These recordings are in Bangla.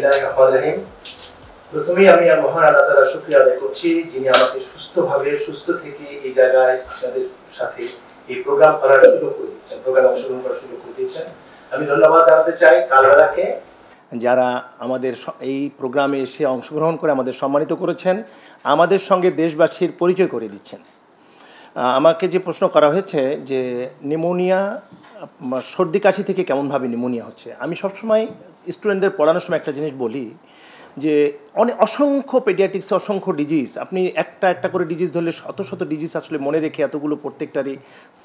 বিসমিল্লাহির রহমানির রহিম। প্রথমেই আমি মহান আল্লাহ তাআলার শুকরিয়া আদায় করছি, যিনি আমাকে সুস্থভাবে সুস্থ থেকে এই জায়গায় আপনাদের সাথে এই প্রোগ্রাম করার সুযোগ করে দিয়েছেন, প্রোগ্রামে অংশগ্রহণ করার সুযোগ করে দিয়েছেন। আমি ধন্যবাদ জানাতে চাই কালবেলাকে, যারা আমাদের এই প্রোগ্রামে এসে অংশগ্রহণ করে আমাদের সম্মানিত করেছেন, আমাদের সঙ্গে দেশবাসীর পরিচয় করে দিচ্ছেন। আমাকে যে প্রশ্ন করা হয়েছে যে নিউমোনিয়া, সর্দি কাশি থেকে কেমনভাবে নিউমোনিয়া হচ্ছে, আমি সবসময় স্টুডেন্টদের পড়ানোর সময় একটা জিনিস বলি যে অসংখ্য পেডিয়াট্রিক্সে অসংখ্য ডিজিজ, আপনি একটা করে ডিজিজ ধরলে শত শত ডিজিজ আসলে মনে রেখে এতগুলো প্রত্যেকটারই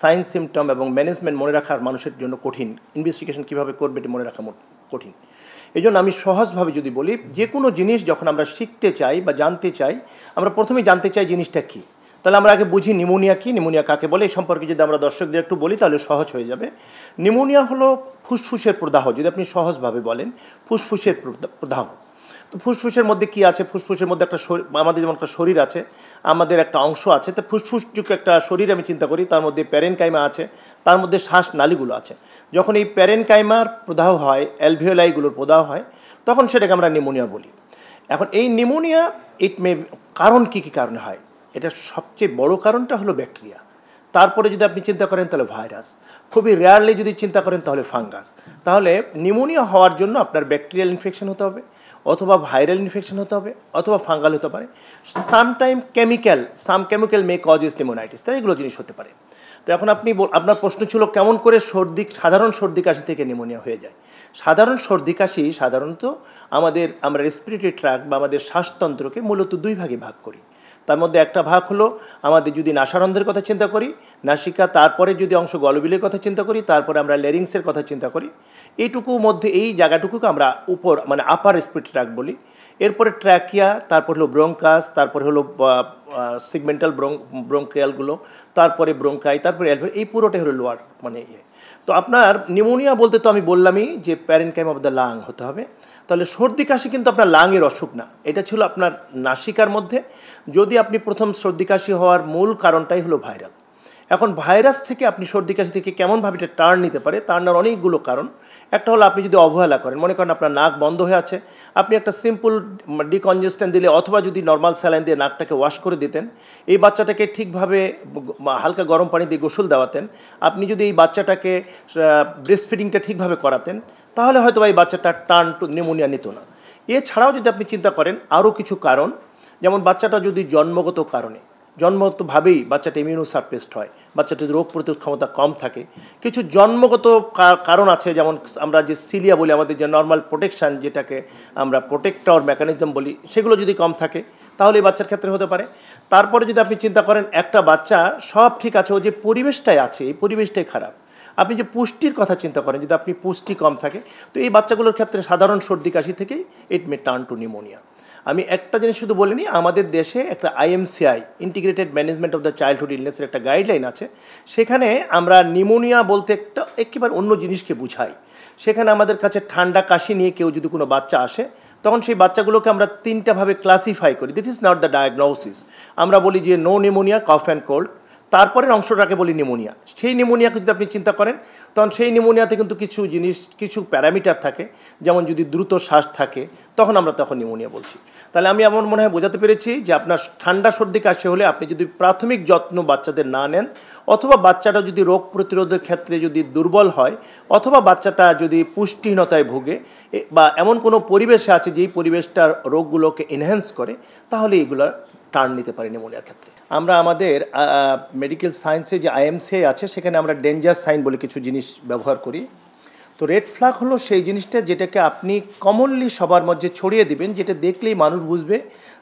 সাইন সিমটম এবং ম্যানেজমেন্ট মনে রাখার মানুষের জন্য কঠিন, ইনভেস্টিগেশন কীভাবে করবে এটি মনে রাখা কঠিন। এই জন্য আমি সহজভাবে যদি বলি, যে কোনো জিনিস যখন আমরা শিখতে চাই বা জানতে চাই, আমরা প্রথমেই জানতে চাই জিনিসটা কী। তাহলে আমরা আগে বুঝি নিউমোনিয়া কী, নিউমোনিয়া কাকে বলে, এই সম্পর্কে যদি আমরা দর্শকদের একটু বলি তাহলে সহজ হয়ে যাবে। নিউমোনিয়া হলো ফুসফুসের প্রদাহ, যদি আপনি সহজভাবে বলেন ফুসফুসের প্রদাহ। তো ফুসফুসের মধ্যে কী আছে? ফুসফুসের মধ্যে একটা আমাদের যেমন একটা শরীর আছে, আমাদের একটা অংশ আছে, তো ফুসফুসযুক্ত একটা শরীর আমি চিন্তা করি, তার মধ্যে প্যারেনকাইমা আছে, তার মধ্যে শ্বাস নালীগুলো আছে। যখন এই প্যারেনকাইমার প্রদাহ হয়, অ্যালভিওলাইগুলোর প্রদাহ হয়, তখন সেটাকে আমরা নিউমোনিয়া বলি। এখন এই নিউমোনিয়া কারণ কী কারণে হয়? এটা সবচেয়ে বড় কারণটা হলো ব্যাকটেরিয়া। তারপরে যদি আপনি চিন্তা করেন তাহলে ভাইরাস, খুবই রেয়ারলি যদি চিন্তা করেন তাহলে ফাঙ্গাস। তাহলে নিউমোনিয়া হওয়ার জন্য আপনার ব্যাকটেরিয়াল ইনফেকশন হতে হবে, অথবা ভাইরাল ইনফেকশন হতে হবে, অথবা ফাঙ্গাল হতে পারে। সাম কেমিক্যাল মে কজেস নিউমোনাইটিস, তাই এগুলো জিনিস হতে পারে। তো এখন আপনার প্রশ্ন ছিল কেমন করে সাধারণ সর্দি কাশি থেকে নিউমোনিয়া হয়ে যায়। সাধারণ সর্দি কাশি সাধারণত আমরা রেসপিরেটরি ট্র্যাক্ট বা আমাদের শ্বাসতন্ত্রকে মূলত দুই ভাগে ভাগ করি। তার মধ্যে একটা ভাগ হলো আমাদের যদি নাসারন্ধ্রের কথা চিন্তা করি, নাসিকা, তারপরে যদি অংশ গলবিলের কথা চিন্তা করি, তারপরে আমরা ল্যারিংসের কথা চিন্তা করি, এইটুকু মধ্যে এই জায়গাটুকুকে আমরা উপর মানে আপার রেসপিরেটরি ট্র্যাক্ট বলি। এরপরে ট্র্যাকিয়া, তারপরে হলো ব্রঙ্কাস, তারপরে হলো সিগমেন্টাল ব্রঙ্কিয়ালগুলো, তারপরে ব্রঙ্কাই, তারপরে এই পুরোটাই হলো লোয়ার মানে ইয়ে। তো আপনার নিউমোনিয়া বলতে তো আমি বললামই যে প্যারেনকাইমা অফ দ্য লাং হতে হবে। তাহলে সর্দি কাশি কিন্তু আপনার লাংয়ের অসুখ না, এটা ছিল আপনার নাসিকার মধ্যে। যদি আপনি প্রথম সর্দি কাশি হওয়ার মূল কারণটাই হলো ভাইরাল। এখন ভাইরাস থেকে আপনি সর্দি কাশি থেকে কেমনভাবে এটা টার্ন নিতে পারে, তার অনেকগুলো কারণ। একটা হলো আপনি যদি অবহেলা করেন, মনে করেন আপনার নাক বন্ধ হয়ে আছে, আপনি একটা সিম্পল ডিকনজেস্ট্যান্ট দিলে অথবা যদি নর্মাল স্যালাইন দিয়ে নাকটাকে ওয়াশ করে দিতেন, এই বাচ্চাটাকে ঠিকভাবে হালকা গরম পানি দিয়ে গোসল দেওয়াতেন, আপনি যদি এই বাচ্চাটাকে ব্রেস্ট ফিডিংটা ঠিকভাবে করাতেন, তাহলে হয়তো এই বাচ্চাটা টার্ন টু নিউমোনিয়া নিত না। এছাড়াও যদি আপনি চিন্তা করেন আরও কিছু কারণ, যেমন বাচ্চাটা যদি জন্মগতভাবেই বাচ্চাটা ইমিউনো সাপ্রেসড হয়, বাচ্চাটির রোগ প্রতিরোধ ক্ষমতা কম থাকে, কিছু জন্মগত কারণ আছে, যেমন আমরা যে সিলিয়া বলি, আমাদের যে নর্মাল প্রোটেকশান, যেটাকে আমরা প্রোটেক্টর মেকানিজম বলি, সেগুলো যদি কম থাকে তাহলে এই বাচ্চার ক্ষেত্রে হতে পারে। তারপরে যদি আপনি চিন্তা করেন একটা বাচ্চা সব ঠিক আছে, ও যে পরিবেশটাই আছে এই পরিবেশটাই খারাপ, আপনি যে পুষ্টির কথা চিন্তা করেন, যদি আপনি পুষ্টি কম থাকে, তো এই বাচ্চাগুলোর ক্ষেত্রে সাধারণ সর্দি কাশি থেকেই it may turn to pneumonia. আমি একটা জিনিস শুধু বলিনি, আমাদের দেশে একটা IMCI integrated management of the childhood ইলনেসের একটা গাইডলাইন আছে। সেখানে আমরা নিউমোনিয়া বলতে একেবারে অন্য জিনিসকে বুঝাই। সেখানে আমাদের কাছে ঠান্ডা কাশি নিয়ে কেউ যদি কোনো বাচ্চা আসে, তখন সেই বাচ্চাগুলোকে আমরা তিনটাভাবে ক্লাসিফাই করি। This is not the diagnosis. আমরা বলি যে no pneumonia, cough and cold, তারপরের অংশটাকে বলি নিউমোনিয়া। সেই নিউমোনিয়াকে যদি আপনি চিন্তা করেন, তখন সেই নিউমোনিয়াতে কিন্তু কিছু প্যারামিটার থাকে, যেমন যদি দ্রুত শ্বাস থাকে তখন নিউমোনিয়া বলছি। তাহলে আমি আমার মনে হয় বোঝাতে পেরেছি যে আপনার ঠান্ডা সর্দি কাশি হলে আপনি যদি প্রাথমিক যত্ন বাচ্চাদের না নেন, অথবা বাচ্চাটা যদি রোগ প্রতিরোধের ক্ষেত্রে যদি দুর্বল হয়, অথবা বাচ্চাটা যদি পুষ্টিহীনতায় ভোগে বা এমন কোনো পরিবেশে আছে যেই পরিবেশটার রোগগুলোকে এনহ্যান্স করে, তাহলে এগুলো টার্ন নিতে পারে নিউমোনিয়ার ক্ষেত্রে। আমরা আমাদের মেডিকেল সায়েন্সে যে IMCI আছে, সেখানে আমরা ডেঞ্জার সাইন বলে কিছু জিনিস ব্যবহার করি। তো রেড ফ্ল্যাগ হলো সেই জিনিসটা যেটাকে আপনি কমনলি সবার মধ্যে ছড়িয়ে দিবেন, যেটা দেখলেই মানুষ বুঝবে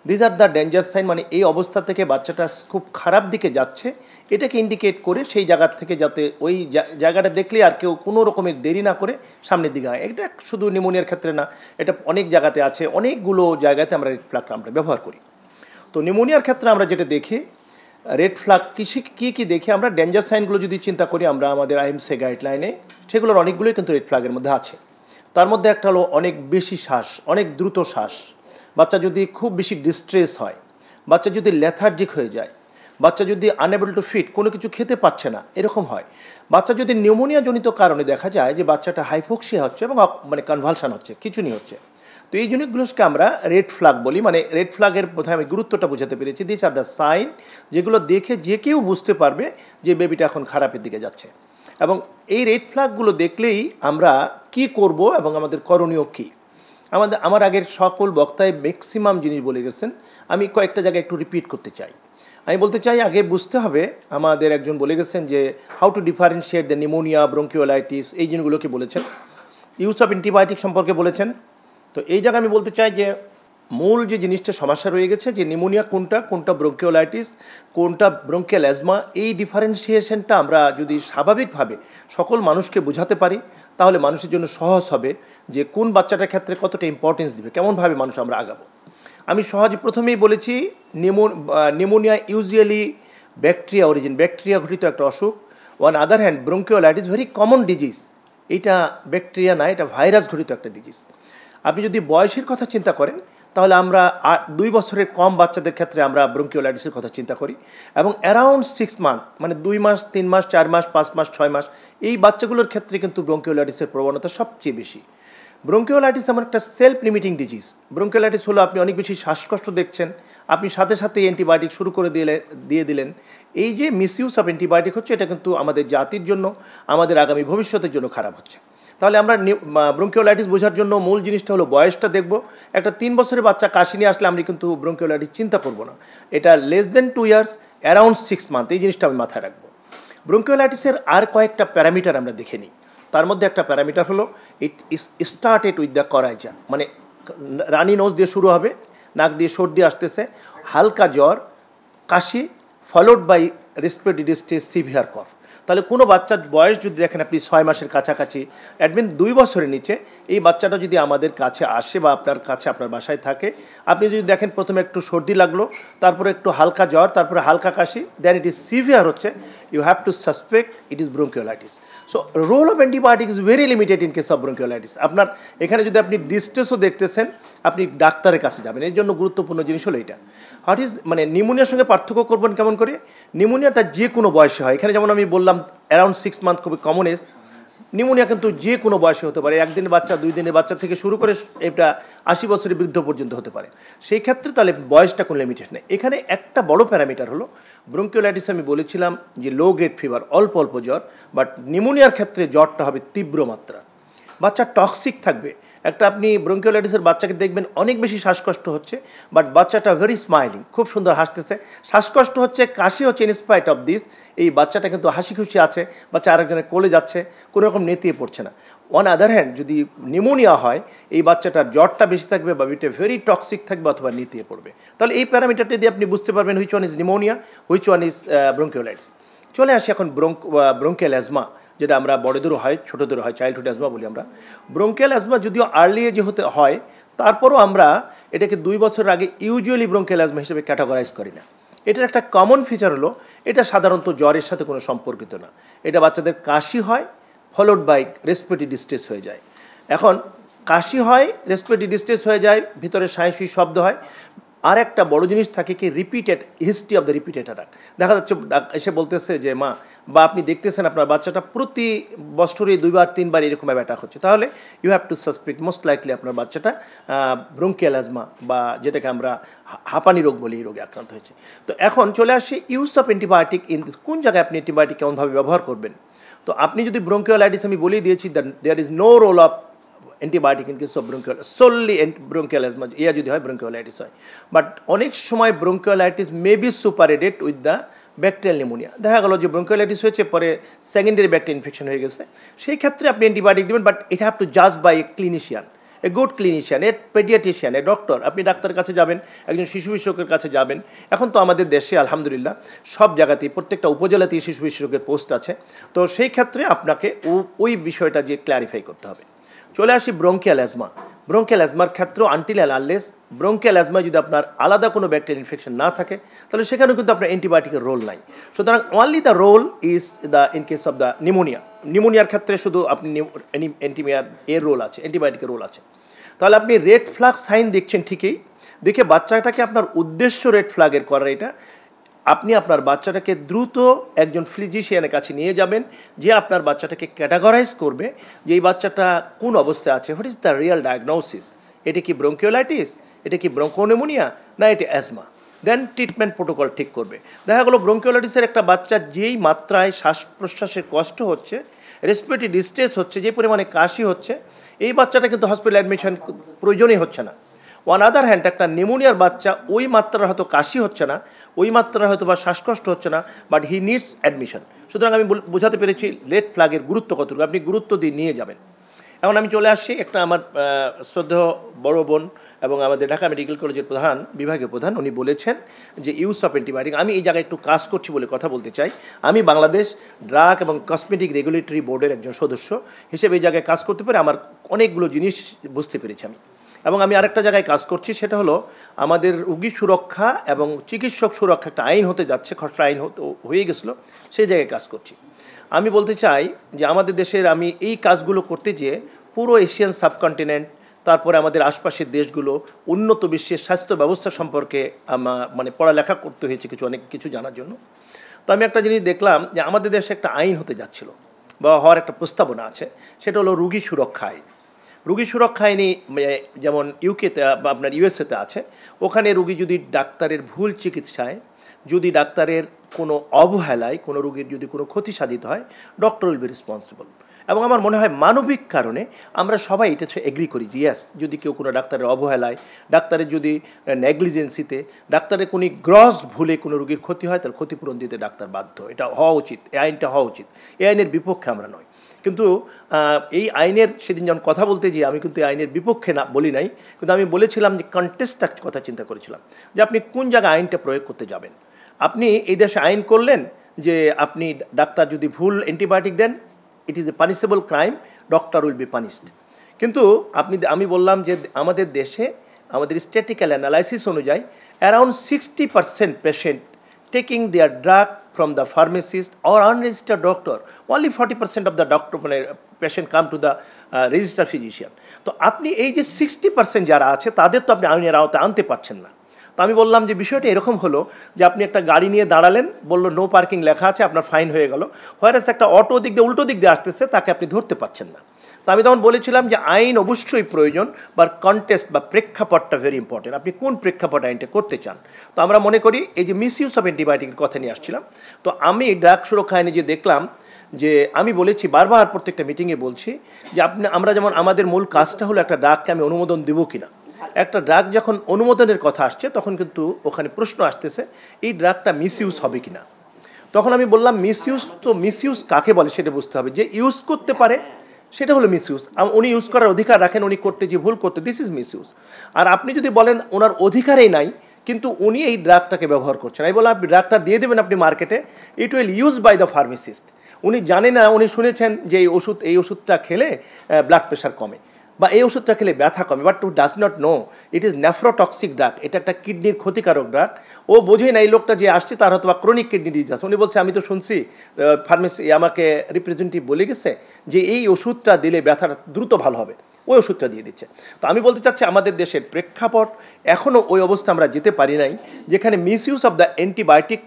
this are the danger sign, মানে এই অবস্থা থেকে বাচ্চাটা খুব খারাপ দিকে যাচ্ছে, এটাকে ইন্ডিকেট করে সেই জায়গার থেকে যাতে ওই জায়গাটা দেখলে আর কেউ কোনো রকমের দেরি না করে সামনের দিকে হয়। এটা শুধু নিউমোনিয়ার ক্ষেত্রে না, এটা অনেক জায়গাতে আছে, অনেকগুলো জায়গাতে আমরা রেড ফ্ল্যাগটা আমরা ব্যবহার করি। তো নিউমোনিয়ার ক্ষেত্রে আমরা যেটা দেখি রেড ফ্ল্যাগ কী দেখি, আমরা ডেঞ্জার সাইনগুলো যদি চিন্তা করি আমরা আমাদের IMCI গাইডলাইনে, সেগুলোর অনেকগুলোই কিন্তু রেড ফ্ল্যাগের মধ্যে আছে। তার মধ্যে একটা হলো অনেক বেশি শ্বাস, অনেক দ্রুত শ্বাস, বাচ্চা যদি খুব বেশি ডিস্ট্রেস হয়, বাচ্চা যদি লেথার্জিক হয়ে যায়, বাচ্চা যদি আনএবল টু ফিট, কোনো কিছু খেতে পারছে না এরকম হয়, বাচ্চা যদি নিউমোনিয়া জনিত কারণে দেখা যায় যে বাচ্চাটা হাইপোক্সিয়া হচ্ছে এবং মানে কনভালশন হচ্ছে, খিঁচুনি হচ্ছে, তো এই জিনিসগুলোকে আমরা রেড ফ্ল্যাগ বলি, মানে রেড ফ্ল্যাগের প্রথমে আমি গুরুত্বটা বোঝাতে পেরেছি। দিস আর দ্য সাইন, যেগুলো দেখে যে কেউ বুঝতে পারবে যে বেবিটা এখন খারাপের দিকে যাচ্ছে। এবং এই রেড ফ্ল্যাগগুলো দেখলেই আমরা কি করব এবং আমাদের করণীয় কী। আমার আগের সকল বক্তায় ম্যাক্সিমাম জিনিস বলে গেছেন, আমি কয়েকটা জায়গায় একটু রিপিট করতে চাই। আমি বলতে চাই, আগে বুঝতে হবে, আমাদের একজন বলে গেছেন যে how to differentiate the pneumonia, bronchiolitis, এই জিনিসগুলোকে বলেছেন। ইউজ অফ অ্যান্টিবায়োটিক সম্পর্কে বলেছেন। তো এই জায়গায় আমি বলতে চাই যে মূল যে জিনিসটা সমস্যা রয়ে গেছে, যে নিউমোনিয়া কোনটা, কোনটা ব্রঙ্কিওলাইটিস, কোনটা ব্রঙ্কিয়াল অ্যাজমা, এই ডিফারেন্সিয়েশনটা আমরা যদি স্বাভাবিকভাবে সকল মানুষকে বোঝাতে পারি, তাহলে মানুষের জন্য সহজ হবে যে কোন বাচ্চাটার ক্ষেত্রে কতটা ইম্পর্টেন্স দিবে, কেমনভাবে মানুষ আমরা আগাবো। আমি সহজে প্রথমেই বলেছি, pneumonia usually bacteria origin, bacteria ঘটিত একটা অসুখ। One other hand bronchiolitis very common disease, এটা ব্যাকটেরিয়া না, এটা ভাইরাস ঘটিত একটা ডিজিজ। আপনি যদি বয়সের কথা চিন্তা করেন, তাহলে আমরা 2 বছরের কম বাচ্চাদের ক্ষেত্রে আমরা ব্রঙ্কিওলাইটিসের কথা চিন্তা করি, এবং অ্যারাউন্ড 6 মান্থ, মানে 2 মাস, 3 মাস, 4 মাস, 5 মাস, 6 মাস, এই বাচ্চাগুলোর ক্ষেত্রে কিন্তু ব্রঙ্কিওলাইটিসের প্রবণতা সবচেয়ে বেশি। ব্রঙ্কিওলাইটিস এমন একটা সেলফ লিমিটিং ডিজিজ। ব্রঙ্কিওলাইটিস হলো আপনি অনেক বেশি শ্বাসকষ্ট দেখছেন, আপনি সাথে সাথে অ্যান্টিবায়োটিক শুরু করে দিয়ে দিলেন। এই যে মিসইউজ অফ অ্যান্টিবায়োটিক হচ্ছে, এটা কিন্তু আমাদের জাতির জন্য, আমাদের আগামী ভবিষ্যতের জন্য খারাপ হচ্ছে। তাহলে আমরা ব্রঙ্কিওলাইটিস বোঝার জন্য মূল জিনিসটা হলো বয়সটা দেখব। একটা 3 বছরের বাচ্চা কাশি নিয়ে আসলে আমরা কিন্তু ব্রঙ্কিওলাইটিস চিন্তা করব না। এটা less than 2 years, around 6 month, এই জিনিসটা আমি মাথায় রাখবো। ব্রঙ্কিওলাইটিসের আর কয়েকটা প্যারামিটার আমরা দেখে নিই। তার মধ্যে একটা প্যারামিটার হলো it started with the coryza, মানে রানি নোজ দিয়ে শুরু হবে, নাক দিয়ে সর্দি আসতেছে, হালকা জ্বর, কাশি, followed by respiratory distress, severe cough. তাহলে কোনো বাচ্চার বয়স যদি দেখেন আপনি 6 মাসের কাছাকাছি, অ্যাডমিন 2 বছরের নিচে, এই বাচ্চাটা যদি আমাদের কাছে আসে বা আপনার কাছে, আপনার বাসায় থাকে, আপনি যদি দেখেন প্রথমে একটু সর্দি লাগলো, তারপরে একটু হালকা জ্বর, তারপরে হালকা কাশি, দেন ইট ইজ সিভিয়ার হচ্ছে, you have to suspect it is bronchiolitis. So role of antibiotic is very limited in case of bronchiolitis. আপনার এখানে যদি আপনি ডিস্ট্রেসও দেখতেছেন, আপনি ডাক্তারের কাছে যাবেন। এর জন্য গুরুত্বপূর্ণ জিনিস হলো এটা। হোয়াট ইজ, মানে নিউমোনিয়ার সঙ্গে পার্থক্য করবেন কেমন করে? নিউমোনিয়াটা যে কোনো বয়সে হয়। এখানে যেমন আমি বললাম অ্যারাউন্ড 6 মান্থ খুবই কমন এজ। নিউমোনিয়া কিন্তু যে কোনো বয়সে হতে পারে, 1 দিনের বাচ্চা, 2 দিনের বাচ্চা থেকে শুরু করে এটা 80 বছরের বৃদ্ধ পর্যন্ত হতে পারে। সেই ক্ষেত্রে তাহলে বয়সটা কোনো লিমিটেশন নেই। এখানে একটা বড় প্যারামিটার হলো ব্রঙ্কিওলাইটিস, আমি বলেছিলাম যে লো গ্রেড ফিভার, অল্প অল্প জ্বর, বাট নিউমোনিয়ার ক্ষেত্রে জ্বরটা হবে তীব্র মাত্রা, বাচ্চা টক্সিক থাকবে। একটা আপনি ব্রঙ্কিওলাইটিসের বাচ্চাকে দেখবেন অনেক বেশি শ্বাসকষ্ট হচ্ছে, বাট বাচ্চাটা ভেরি স্মাইলিং, খুব সুন্দর হাসতেছে। শ্বাসকষ্ট হচ্ছে, কাশি হচ্ছে, ইনস্পাইট অফ দিস, এই বাচ্চাটা কিন্তু হাসি খুশি আছে, বাচ্চা আরেকজনের কোলে যাচ্ছে, কোনো রকম নেতিয়ে পড়ছে না। অন আদার হ্যান্ড যদি নিউমোনিয়া হয়, এই বাচ্চাটার জ্বরটা বেশি থাকবে বা এটা ভেরি টক্সিক থাকবে অথবা নেতিয়ে পড়বে। তাহলে এই প্যারামিটারটা দিয়ে আপনি বুঝতে পারবেন which one is pneumonia, which one is bronchiolitis. চলে আসি এখন ব্রঙ্কিয়াল অ্যাজমা, যেটা আমরা বড়দেরও হয়, ছোটোদেরও হয়, চাইল্ডহুড অ্যাজমা বলি আমরা। ব্রঙ্কিয়াল অ্যাজমা যদিও আর্লি এজে হতে হয়, তারপরও আমরা এটাকে 2 বছরের আগে ইউজুয়ালি ব্রঙ্কিয়াল অ্যাজমা হিসেবে ক্যাটাগরাইজ করি না। এটার একটা কমন ফিচার হলো এটা সাধারণত জ্বরের সাথে কোনো সম্পর্কিত না। এটা বাচ্চাদের কাশি হয়, ফলোড বাই রেসপিরেটরি ডিস্ট্রেস হয়ে যায়। এখন কাশি হয়, রেসপিরেটরি ডিস্ট্রেস হয়ে যায়, ভিতরে সাঁই সুই শব্দ হয়। আর একটা বড় জিনিস থাকে কি, repeated history of the repeated attack. দেখা যাচ্ছে এসে বলতেছে যে মা, বা আপনি দেখতেছেন আপনার বাচ্চাটা প্রতি বছরে 2 বার 3 বার এরকমভাবে অ্যাটাক হচ্ছে, তাহলে you have to suspect most likely আপনার বাচ্চাটা ব্রঙ্কিয়াল অ্যাজমা, বা যেটাকে আমরা হাঁপানি রোগ বলি, এই রোগে আক্রান্ত হয়েছে। তো এখন চলে আসে use of antibiotic in this, কোন জায়গায় আপনি অ্যান্টিবায়োটিক কেমনভাবে ব্যবহার করবেন। তো আপনি যদি ব্রঙ্কিওলাইটিস, আমি বলেই দিয়েছি that there is no role of antibiotic in case of bronchiolitis, solely bronchial asthma ইয়া যদি হয় ব্রঙ্কিওলাইটিস হয়। বাট অনেক সময় bronchiolitis may be superadded with the bacterial pneumonia. দেখা গেল যে ব্রঙ্কিওলাইটিস হয়েছে, পরে সেকেন্ডারি ব্যাকটেরিয়াল ইনফেকশন হয়ে গেছে, সেই ক্ষেত্রে আপনি অ্যান্টিবায়োটিক দেবেন, বাট ইট হ্যাভ টু জাজ by a clinician, a good clinician, a paediatrician, a doctor. আপনি ডাক্তারের কাছে যাবেন, একজন শিশু বিশেষজ্ঞের কাছে যাবেন। এখন তো আমাদের দেশে আলহামদুলিল্লাহ সব জায়গাতেই, প্রত্যেকটা উপজেলাতেই শিশু বিশেষজ্ঞের পোস্ট আছে। তো সেই ক্ষেত্রে আপনাকে ওই বিষয়টা যে ক্ল্যারিফাই করতে হবে। চলে আসি ব্রঙ্কিয়াল অ্যাজমা। ব্রঙ্কিয়াল অ্যাজমার ক্ষেত্রে আনটিল অ্যান্ড আনলেস ব্রঙ্কিয়াল অ্যাজমায় যদি আপনার আলাদা কোনো ব্যাকটেরিয়াল ইনফেকশন না থাকে, তাহলে সেখানেও কিন্তু আপনার অ্যান্টিবায়োটিকের রোল নাই। সুতরাং only the role is the in case of the pneumonia. নিউমোনিয়ার ক্ষেত্রে শুধু আপনি অ্যান্টিমিয়ার এর রোল আছে, অ্যান্টিবায়োটিকের রোল আছে। তাহলে আপনি রেড ফ্ল্যাগ সাইন দেখছেন ঠিকই, দেখে বাচ্চাটাকে আপনার উদ্দেশ্য রেড ফ্ল্যাগের করার এটা, আপনি আপনার বাচ্চাটাকে দ্রুত একজন ফিজিশিয়ানের কাছে নিয়ে যাবেন, যে আপনার বাচ্চাটাকে ক্যাটাগরাইজ করবে যে এই বাচ্চাটা কোন অবস্থায় আছে, what is the real diagnosis. এটা কি ব্রঙ্কিওলাইটিস, এটা কি ব্রঙ্কোনিউমোনিয়া, না এটা অ্যাজমা, দেন ট্রিটমেন্ট প্রোটোকল ঠিক করবে। দেখা গেলো ব্রঙ্কিওলাইটিসের একটা বাচ্চার যেই মাত্রায় শ্বাস প্রশ্বাসের কষ্ট হচ্ছে, রেসপিরেটরি ডিস্ট্রেস হচ্ছে, যে পরিমাণে কাশি হচ্ছে, এই বাচ্চাটা কিন্তু হসপিটাল অ্যাডমিশন প্রয়োজনই হচ্ছে না। ওয়ান আদার হ্যান্ড একটা নিউমোনিয়ার বাচ্চা ওই মাত্রার হয়তো কাশি হচ্ছে না, ওই মাত্রার হয়তো বা শ্বাসকষ্ট হচ্ছে না, বাট হি নিডস অ্যাডমিশন। সুতরাং আমি বোঝাতে পেরেছি রেড ফ্ল্যাগের গুরুত্ব কতটুকু, আপনি গুরুত্ব দিয়ে নিয়ে যাবেন। এখন আমি চলে আসছি একটা আমার শ্রদ্ধেয় বড় বোন এবং আমাদের ঢাকা মেডিকেল কলেজের প্রধান, বিভাগীয় প্রধান, উনি বলেছেন যে ইউজ অফ অ্যান্টিবায়োটিক। আমি এই জায়গায় একটু কাজ করছি বলে কথা বলতে চাই। আমি বাংলাদেশ ড্রাগ এবং কসমেটিক রেগুলেটরি বোর্ডের একজন সদস্য হিসেবে এই জায়গায় কাজ করতে পারে আমার অনেকগুলো জিনিস বুঝতে পেরেছি আমি। এবং আমি আরেকটা জায়গায় কাজ করছি, সেটা হলো আমাদের রোগী সুরক্ষা এবং চিকিৎসক সুরক্ষা একটা আইন হতে যাচ্ছে, খসড়া আইন হয়ে গেছিলো, সেই জায়গায় কাজ করছি। আমি বলতে চাই যে আমাদের দেশের আমি এই কাজগুলো করতে যেয়ে পুরো এশিয়ান সাবকন্টিনেন্ট, তারপরে আমাদের আশপাশের দেশগুলো, উন্নত বিশ্বের স্বাস্থ্য ব্যবস্থা সম্পর্কে মানে পড়ালেখা করতে হয়েছে অনেক কিছু জানার জন্য। তো আমি একটা জিনিস দেখলাম যে আমাদের দেশে একটা আইন হতে যাচ্ছিল বা হওয়ার একটা প্রস্তাবনা আছে, সেটা হলো রোগী সুরক্ষা আইন। রোগী সুরক্ষা আইনে যেমন ইউকেতে বা আপনার ইউএসএতে আছে, ওখানে রোগী যদি ডাক্তারের ভুল চিকিৎসায়, যদি ডাক্তারের কোনো অবহেলায় কোনো রোগীর যদি কোনো ক্ষতি সাধিত হয়, ডক্টর উইল বি রেসপন্সিবল। এবং আমার মনে হয় মানবিক কারণে আমরা সবাই এটা এগ্রি করি যে ইয়েস, যদি কেউ কোনো ডাক্তারের অবহেলায়, ডাক্তারের যদি নেগলিজেন্সিতে, ডাক্তারের কোনো গ্রস ভুলে কোনো রোগীর ক্ষতি হয়, তার ক্ষতিপূরণ দিতে ডাক্তার বাধ্য। এটা হওয়া উচিত, এই আইনটা হওয়া উচিত। এই আইনের বিপক্ষে আমরা নয়, কিন্তু এই আইনের সেদিন যখন কথা বলতে যে আমি কিন্তু আইনের বিপক্ষে না বলি নাই, কিন্তু আমি বলেছিলাম যে কন্টেস্টটা কথা চিন্তা করেছিলাম যে আপনি কোন জায়গায় আইনটা প্রয়োগ করতে যাবেন। আপনি এই দেশে আইন করলেন যে আপনি ডাক্তার যদি ভুল অ্যান্টিবায়োটিক দেন, it is a punishable crime, doctor will be punished. কিন্তু আমি বললাম যে আমাদের দেশে আমাদের স্ট্যাটিক্যাল অ্যানালাইসিস অনুযায়ী around 60% patient taking their drug from the pharmacist or unregistered doctor. Only 40% of the doctor patient come to the registered physician. তো আপনি এই যে 60% যারা আছে তাদের তো আপনি আইনের আওতায় আনতে পারছেন না। তো আমি বললাম যে বিষয়টা এরকম হলো যে আপনি একটা গাড়ি নিয়ে দাঁড়ালেন, বললো নো পার্কিং লেখা আছে, আপনার ফাইন হয়ে গেল, হোয়ারাস একটা অটো দিক দিয়ে উল্টো দিক দিয়ে আসতেছে, তাকে আপনি ধরতে পারছেন না। তো আমি তখন বলেছিলাম যে আইন অবশ্যই প্রয়োজন, বা কন্টেস্ট বা প্রেক্ষাপটটা ভেরি ইম্পর্টেন্ট, আপনি কোন প্রেক্ষাপট আইনটা করতে চান। তো আমরা মনে করি এই যে মিসইউজ অফ অ্যান্টিবায়োটিকের কথা নিয়ে আসছিলাম, তো আমি ড্রাগ সুরক্ষা আইনে যে দেখলাম যে আমি বলেছি বারবার প্রত্যেকটা মিটিংয়ে বলছি যে আমরা যেমন আমাদের মূল কাজটা হলো একটা ড্রাগকে আমি অনুমোদন দেবো কিনা। একটা ড্রাগ যখন অনুমোদনের কথা আসছে তখন কিন্তু ওখানে প্রশ্ন আসতেছে এই ড্রাগটা মিসইউজ হবে কিনা। তখন আমি বললাম মিসইউজ কাকে বলে সেটা বুঝতে হবে। যে ইউজ করতে পারে সেটা হলো মিসইউজ, উনি ইউজ করার অধিকার রাখেন, উনি করতে যে ভুল করতে, দিস ইজ মিসইউজ। আর আপনি যদি বলেন ওনার অধিকারেই নাই কিন্তু উনি এই ড্রাগটাকে ব্যবহার করছেন, আমি বললাম আপনি ড্রাগটা দিয়ে দেবেন আপনি মার্কেটে, it will use by the pharmacist. উনি জানেন না, উনি শুনেছেন যে এই ওষুধটা খেলে ব্লাড প্রেশার কমে বা এই ওষুধটা খেলে ব্যথা কমে, but to does not know it is nephrotoxic drug, এটা একটা কিডনির ক্ষতিকারক ড্রাগ। ও বোঝেই না এই লোকটা যে আসছে তার হয়তো বা ক্রনিক কিডনি ডিজিজ আছে। উনি বলছে আমি তো শুনছি ফার্মেসি আমাকে রিপ্রেজেন্টেটিভ বলে গেছে যে এই ওষুধটা দিলে ব্যথাটা দ্রুত ভালো হবে, ওই ওষুধটা দিয়ে দিচ্ছে। তো আমি বলতে চাচ্ছি আমাদের দেশের প্রেক্ষাপট এখনও ওই অবস্থা আমরা যেতে পারি নাই যেখানে misuse of the antibiotic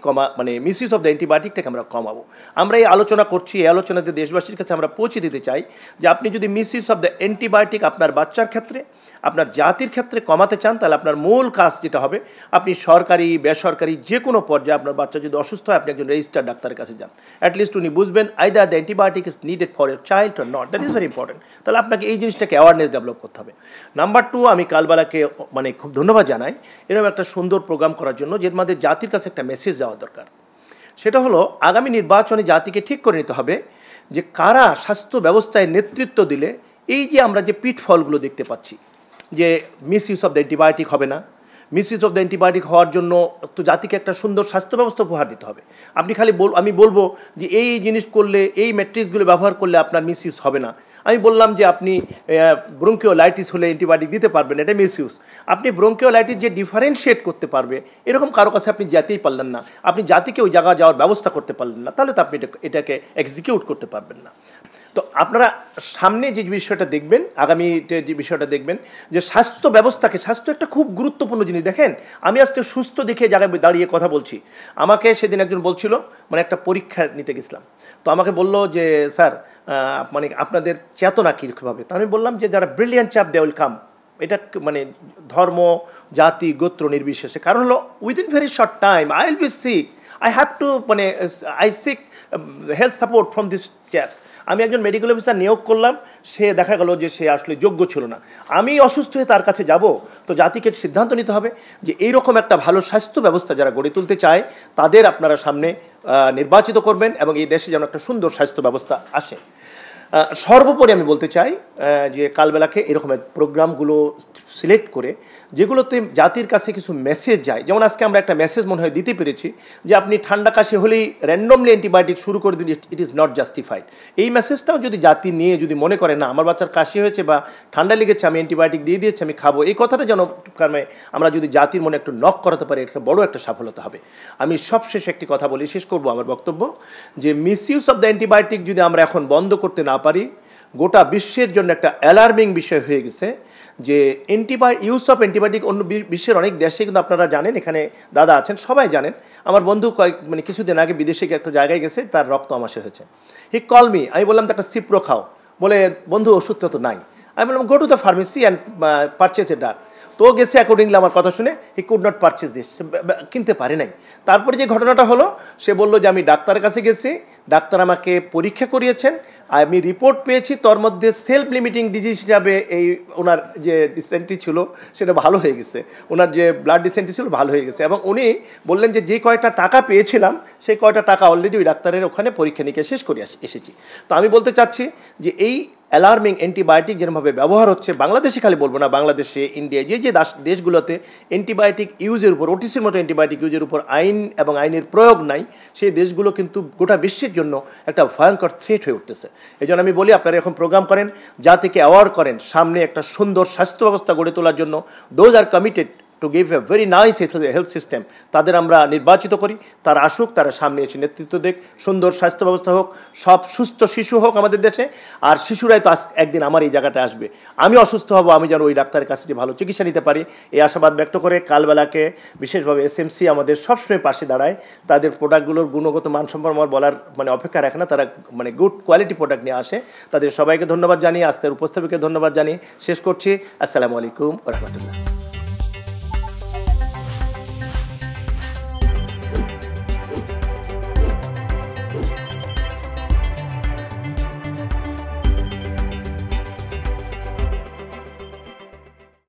misuse of the অ্যান্টিবায়োটিকটাকে আমরা কমাবো। আমরা এই আলোচনা করছি, এই আলোচনাতে দেশবাসীর কাছে আমরা পৌঁছে দিতে চাই যে আপনি যদি মিসইউজ অফ দ্য অ্যান্টিবায়োটিক আপনার বাচ্চার ক্ষেত্রে, আপনার জাতির ক্ষেত্রে কমাতে চান, তাহলে আপনার মূল কাজ যেটা হবে আপনি সরকারি বেসরকারি যে কোনো পর্যায়ে আপনার বাচ্চা যদি অসুস্থ হয় আপনি একজন রেজিস্টার্ড ডাক্তারের কাছে যান। অ্যাটলিস্ট উনি বুঝবেন either the antibiotic is needed for year child or not, that is very important. তাহলে আপনাকে এই জিনিসটাকে অ্যাওয়ারনেস ডেভেলপ করতে হবে। নাম্বার 2, আমি কালবেলাকে খুব ধন্যবাদ জানাই এরকম একটা সুন্দর প্রোগ্রাম করার জন্য, যের মধ্যে জাতির কাছে একটা মেসেজ দেওয়া দরকার। সেটা হলো আগামী নির্বাচনে জাতিকে ঠিক করে নিতে হবে যে কারা স্বাস্থ্য ব্যবস্থায় নেতৃত্ব দিলে এই যে আমরা যে পিটফলগুলো দেখতে পাচ্ছি, যে মিসইউজ অফ দ্য অ্যান্টিবায়োটিক হবে না, মিসইউজ অফ দ্য অ্যান্টিবায়োটিক হওয়ার জন্য তো জাতিকে একটা সুন্দর স্বাস্থ্য ব্যবস্থা উপহার দিতে হবে। আপনি আমি বলবো যে এই জিনিস করলে, এই ম্যাট্রিক্সগুলো ব্যবহার করলে আপনার মিসইউজ হবে না। আমি বললাম যে আপনি ব্রঙ্কিওলাইটিস হলে অ্যান্টিবায়োটিক দিতে পারবেন, এটা মিসইউজ। আপনি ব্রঙ্কিওলাইটিস যে ডিফারেন্সিয়েট করতে পারবে এরকম কারো কাছে আপনি যেতেই পারলেন না, আপনি জাতিকে ওই জায়গায় যাওয়ার ব্যবস্থা করতে পারলেন না, তাহলে তো আপনি এটাকে এক্সিকিউট করতে পারবেন না। তো আপনারা সামনে যে বিষয়টা দেখবেন, আগামীতে যে বিষয়টা দেখবেন যে স্বাস্থ্য ব্যবস্থাকে, স্বাস্থ্য একটা খুব গুরুত্বপূর্ণ জিনিস। দেখেন আমি আজকে সুস্থ দেখে জায়গায় দাঁড়িয়ে কথা বলছি। আমাকে সেদিন একজন বলছিল, একটা পরীক্ষা নিতে গেছিলাম, তো আমাকে বললো যে স্যার আপনাদের চেতনা কীভাবে। তো আমি বললাম যে যারা ব্রিলিয়ান্ট চাপ দে উইল কাম, এটা মানে ধর্ম, জাতি, গোত্র নির্বিশেষে। কারণ হলো within very short time I will be sick, I have to মানে I seek health support from this caps. আমি একজন মেডিকেল অফিসার নিয়োগ করলাম, সে দেখা গেল যে সে আসলে যোগ্য ছিল না, আমি অসুস্থ হয়ে তার কাছে যাব। তো জাতিকে সিদ্ধান্ত নিতে হবে যে এইরকম একটা ভালো স্বাস্থ্য ব্যবস্থা যারা গড়ে তুলতে চায় তাদের আপনারা সামনে নির্বাচিত করবেন এবং এই দেশে যেন একটা সুন্দর স্বাস্থ্য ব্যবস্থা আসে। সর্বোপরি আমি বলতে চাই যে কালবেলাকে এরকম প্রোগ্রামগুলো সিলেক্ট করে যেগুলোতে জাতির কাছে কিছু মেসেজ যায়, যেমন আজকে আমরা একটা মেসেজ মনে হয় দিতে পেরেছি যে আপনি ঠান্ডা কাশি হলেই র্যান্ডমলি অ্যান্টিবায়োটিক শুরু করে দিন, ইট ইজ নট জাস্টিফাইড। এই মেসেজটাও যদি জাতি নিয়ে যদি মনে করে না আমার বাচ্চার কাশি হয়েছে বা ঠান্ডা লেগেছে, আমি অ্যান্টিবায়োটিক দিয়ে দিয়েছি, আমি খাবো, এই কথাটা যেন কারণে আমরা যদি জাতির মনে একটু নক করাতে পারি, একটা বড় একটা সফলতা হবে। আমি সবশেষে একটি কথা বলি, শেষ করবো আমার বক্তব্য, যে মিসইউজ অফ দ্য অ্যান্টিবায়োটিক যদি আমরা এখন বন্ধ করতে না পারি, গোটা বিশ্বের জন্য একটা অ্যালার্মিং বিষয় হয়ে গেছে যে ইউজ অফ অ্যান্টিবায়োটিক অন্য বিশ্বের অনেক দেশে কিন্তু আপনারা জানেন, এখানে দাদা আছেন সবাই জানেন, আমার বন্ধু মানে কিছুদিন আগে বিদেশে একটা জায়গায় গেছে, তার রক্ত আমাশয় হয়েছে। হি কল মি, আমি বললাম একটা সিপ্রো খাও, বলে বন্ধু ওষুধ তো নাই। আমি বললাম go to the pharmacy and purchase a drug. তো গেছে অ্যাকর্ডিংলি আমার কথা শুনে, he could not purchase this, কিনতে পারে নাই। তারপরে যে ঘটনাটা হলো, সে বললো যে আমি ডাক্তারের কাছে গেছি, ডাক্তার আমাকে পরীক্ষা করিয়েছেন, আমি রিপোর্ট পেয়েছি, তোর মধ্যে সেলফ লিমিটিং ডিজিজ হিসাবে এই ওনার যে ডিসেন্ট্রি ছিল সেটা ভালো হয়ে গেছে, ওনার যে ব্লাড ডিসেন্ট্রি ছিল ভালো হয়ে গেছে। এবং উনি বললেন যে কয়টা টাকা পেয়েছিলাম সেই কয়টা টাকা অলরেডি ওই ডাক্তারের ওখানে পরীক্ষা নিরীক্ষা শেষ করে এসেছি। তো আমি বলতে চাচ্ছি যে এই অ্যালার্মিং অ্যান্টিবায়োটিক যেরকমভাবে ব্যবহার হচ্ছে, বাংলাদেশে খালি বলবো না, বাংলাদেশে, ইন্ডিয়ায় যে দেশগুলোতে অ্যান্টিবায়োটিক ইউজের উপর, ওটিসির মতো অ্যান্টিবায়োটিক ইউজের উপর আইন এবং আইনের প্রয়োগ নাই, সেই দেশগুলো কিন্তু গোটা বিশ্বের জন্য একটা ভয়ঙ্কর থ্রেট হয়ে উঠতেছে। এই জন্য আমি বলি আপনারা এখন প্রোগ্রাম করেন, জাতিকে অ্যাওয়ার করেন সামনে একটা সুন্দর স্বাস্থ্য ব্যবস্থা গড়ে তোলার জন্য। Those are committed to give a very nice health system, তাদের আমরা নির্বাচিত করি, তারা আসুক, তারা সামনে এসে নেতৃত্ব দেখ, সুন্দর স্বাস্থ্য ব্যবস্থা হোক, সব সুস্থ শিশু হোক আমাদের দেশে। আর শিশুরাই তো একদিন আমার এই জায়গাটা আসবে, আমি অসুস্থ হব, আমি যেন ওই ডাক্তারের কাছে যে ভালো চিকিৎসা নিতে পারি, এই আশাবাদ ব্যক্ত করে কালবেলাকে বিশেষভাবে এসএমসি আমাদের সবসময় পাশে দাঁড়ায়, তাদের প্রোডাক্টগুলোর গুণগত মান সম্পর্কে আমার বলার মানে অপেক্ষা রাখে না, তারা মানে গুড কোয়ালিটি প্রোডাক্ট নিয়ে আসে। তাদের সবাইকে ধন্যবাদ জানিয়ে, আজকের উপস্থাপিকে ধন্যবাদ জানিয়ে শেষ করছি। আসসালামু আলাইকুম ওয়া রাহমাতুল্লাহ।